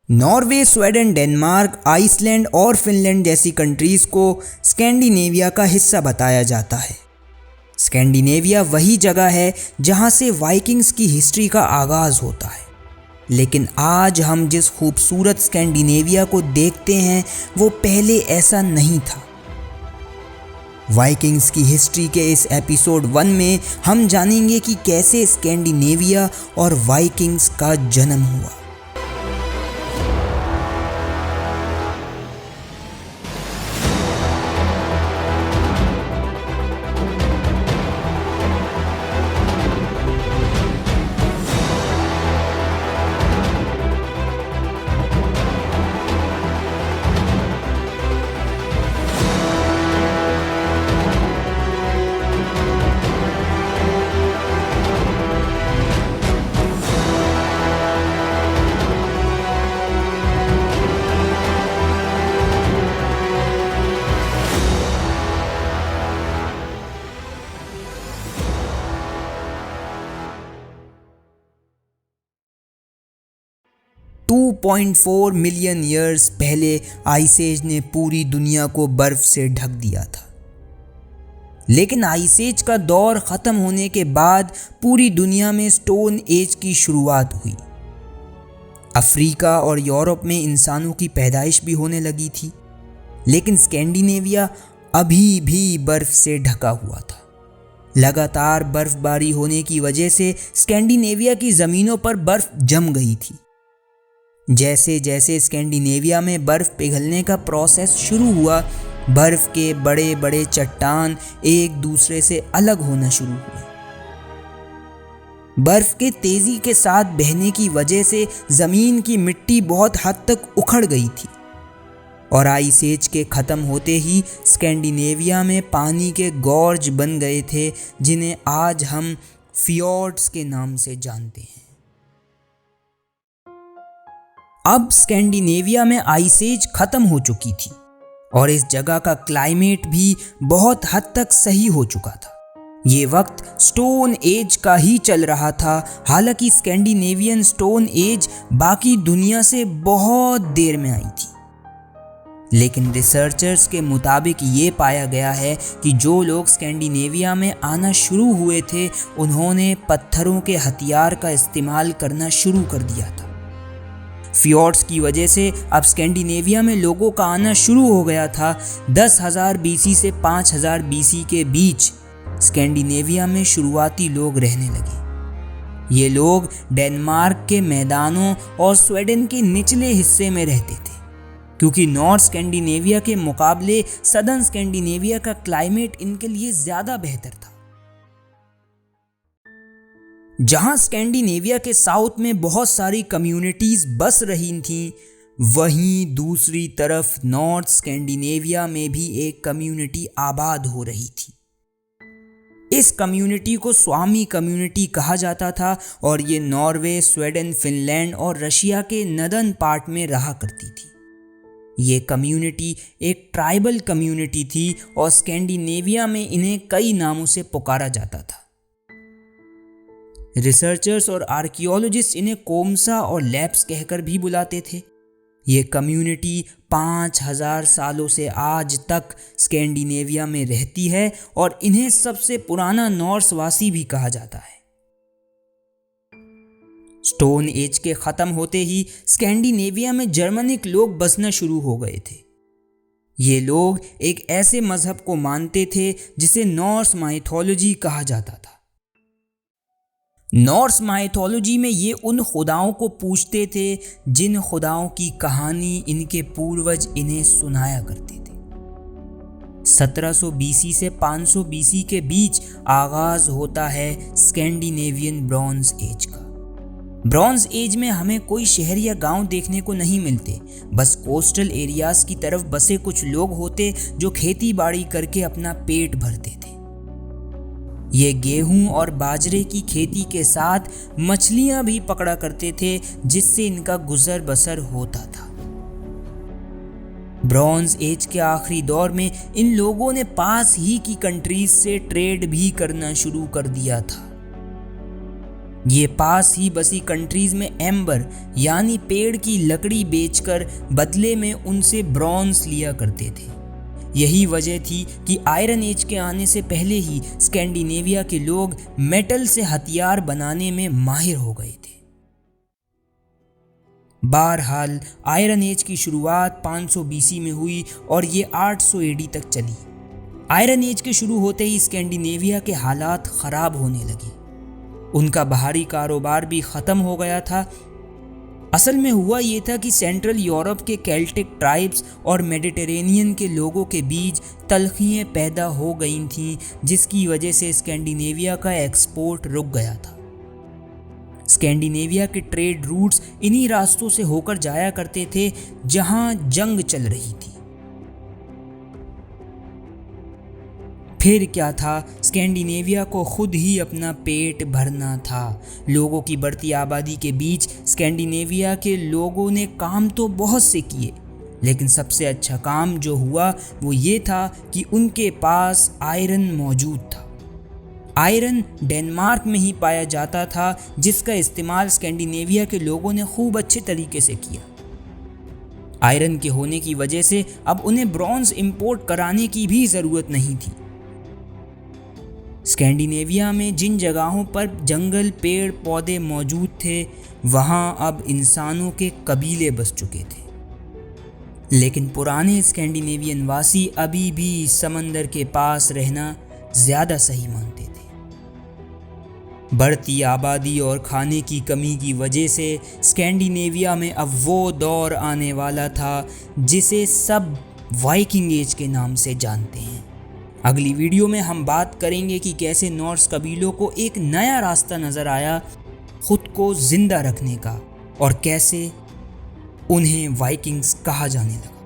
Norway, Sweden, Denmark, Iceland और Finland जैसी countries को स्कैंडिनेविया का हिस्सा बताया जाता है। स्कैंडिनेविया वही जगह है जहां से वाइकिंग्स की हिस्ट्री का आगाज़ होता है। लेकिन आज हम जिस खूबसूरत स्कैंडिनेविया को देखते हैं वो पहले ऐसा नहीं था। वाइकिंग्स की हिस्ट्री के इस एपिसोड 1 में हम जानेंगे कि कैसे स्कैंडिनेविया और वाइकिंग्स का जन्म हुआ। टू 2.4 मिलियन ईयर्स पहले आइस एज ने पूरी दुनिया को बर्फ से ढक दिया था। लेकिन आइस एज का दौर ख़त्म होने के बाद पूरी दुनिया में स्टोन एज की शुरुआत हुई। अफ्रीका और यूरोप में इंसानों की पैदाइश भी होने लगी थी, लेकिन स्कैंडिनेविया अभी भी बर्फ से ढका हुआ था। लगातार बर्फबारी होने की वजह से स्कैंडिनेविया की ज़मीनों पर बर्फ जम गई थी। जैसे जैसे स्कैंडिनेविया में बर्फ़ पिघलने का प्रोसेस शुरू हुआ, बर्फ़ के बड़े बड़े चट्टान एक दूसरे से अलग होना शुरू हुए। बर्फ़ के तेज़ी के साथ बहने की वजह से ज़मीन की मिट्टी बहुत हद तक उखड़ गई थी और आइस एज के ख़त्म होते ही स्कैंडिनेविया में पानी के गॉर्ज बन गए थे, जिन्हें आज हम फियोर्ड्स के नाम से जानते हैं। अब स्कैंडिनेविया में आइस एज खत्म हो चुकी थी और इस जगह का क्लाइमेट भी बहुत हद तक सही हो चुका था। ये वक्त स्टोन एज का ही चल रहा था। हालांकि स्कैंडिनेवियन स्टोन एज बाकी दुनिया से बहुत देर में आई थी, लेकिन रिसर्चर्स के मुताबिक ये पाया गया है कि जो लोग स्कैंडिनेविया में आना शुरू हुए थे उन्होंने पत्थरों के हथियार का इस्तेमाल करना शुरू कर दिया था। फियोर्ड्स की वजह से अब स्कैंडिनेविया में लोगों का आना शुरू हो गया था। 10,000 बीसी से 5,000 बीसी के बीच स्कैंडिनेविया में शुरुआती लोग रहने लगे। ये लोग डेनमार्क के मैदानों और स्वीडन के निचले हिस्से में रहते थे, क्योंकि नॉर्थ स्कैंडिनेविया के मुकाबले सदर्न स्कैंडिनेविया का क्लाइमेट इनके लिए ज़्यादा बेहतर था। जहां स्कैंडिनेविया के साउथ में बहुत सारी कम्युनिटीज़ बस रही थीं, वहीं दूसरी तरफ नॉर्थ स्कैंडिनेविया में भी एक कम्युनिटी आबाद हो रही थी। इस कम्युनिटी को स्वामी कम्युनिटी कहा जाता था और ये नॉर्वे, स्वीडन, फिनलैंड और रशिया के नदर्न पार्ट में रहा करती थी। ये कम्युनिटी एक ट्राइबल कम्युनिटी थी और स्कैंडिनेविया में इन्हें कई नामों से पुकारा जाता था। रिसर्चर्स और आर्कियोलॉजिस्ट इन्हें कोमसा और लैप्स कहकर भी बुलाते थे। ये कम्युनिटी 5,000 सालों से आज तक स्कैंडिनेविया में रहती है और इन्हें सबसे पुराना नॉर्सवासी भी कहा जाता है। स्टोन एज के ख़त्म होते ही स्कैंडिनेविया में जर्मनिक लोग बसना शुरू हो गए थे। ये लोग एक ऐसे मज़हब को मानते थे जिसे नॉर्स माइथोलॉजी कहा जाता था। नॉर्स माइथोलॉजी में ये उन खुदाओं को पूजते थे जिन खुदाओं की कहानी इनके पूर्वज इन्हें सुनाया करते थे। 1700 बीसी से 500 बीसी के बीच आगाज होता है स्कैंडिनेवियन ब्रॉन्ज एज का। ब्रॉन्ज एज में हमें कोई शहर या गांव देखने को नहीं मिलते, बस कोस्टल एरियाज की तरफ बसे कुछ लोग होते जो खेती बाड़ी करके अपना पेट भरते थे। ये गेहूं और बाजरे की खेती के साथ मछलियां भी पकड़ा करते थे, जिससे इनका गुजर बसर होता था। ब्रॉन्ज एज के आखिरी दौर में इन लोगों ने पास ही की कंट्रीज से ट्रेड भी करना शुरू कर दिया था। ये पास ही बसी कंट्रीज में एम्बर यानी पेड़ की लकड़ी बेचकर बदले में उनसे ब्रॉन्ज लिया करते थे। यही वजह थी कि आयरन एज के आने से पहले ही स्कैंडिनेविया के लोग मेटल से हथियार बनाने में माहिर हो गए थे। बहरहाल आयरन एज की शुरुआत 500 बीसी में हुई और ये 800 एडी तक चली। आयरन एज के शुरू होते ही स्कैंडिनेविया के हालात खराब होने लगे। उनका बाहरी कारोबार भी ख़त्म हो गया था। असल में हुआ ये था कि सेंट्रल यूरोप के केल्टिक ट्राइब्स और मेडिटेरेनियन के लोगों के बीच तल्खियाँ पैदा हो गई थीं, जिसकी वजह से स्कैंडिनेविया का एक्सपोर्ट रुक गया था। स्कैंडिनेविया के ट्रेड रूट्स इन्हीं रास्तों से होकर जाया करते थे जहां जंग चल रही थी। फिर क्या था, स्कैंडिनेविया को खुद ही अपना पेट भरना था। लोगों की बढ़ती आबादी के बीच स्कैंडिनेविया के लोगों ने काम तो बहुत से किए, लेकिन सबसे अच्छा काम जो हुआ वो ये था कि उनके पास आयरन मौजूद था। आयरन डेनमार्क में ही पाया जाता था, जिसका इस्तेमाल स्कैंडिनेविया के लोगों ने खूब अच्छे तरीके से किया। आयरन के होने की वजह से अब उन्हें ब्रॉन्ज इंपोर्ट कराने की भी ज़रूरत नहीं थी। स्कैंडिनेविया में जिन जगहों पर जंगल पेड़ पौधे मौजूद थे, वहाँ अब इंसानों के कबीले बस चुके थे। लेकिन पुराने स्कैंडिनेवियन वासी अभी भी समंदर के पास रहना ज़्यादा सही मानते थे। बढ़ती आबादी और खाने की कमी की वजह से स्कैंडिनेविया में अब वो दौर आने वाला था जिसे सब वाइकिंग एज के नाम से जानते हैं। अगली वीडियो में हम बात करेंगे कि कैसे नॉर्स कबीलों को एक नया रास्ता नज़र आया खुद को जिंदा रखने का और कैसे उन्हें वाइकिंग्स कहा जाने लगा।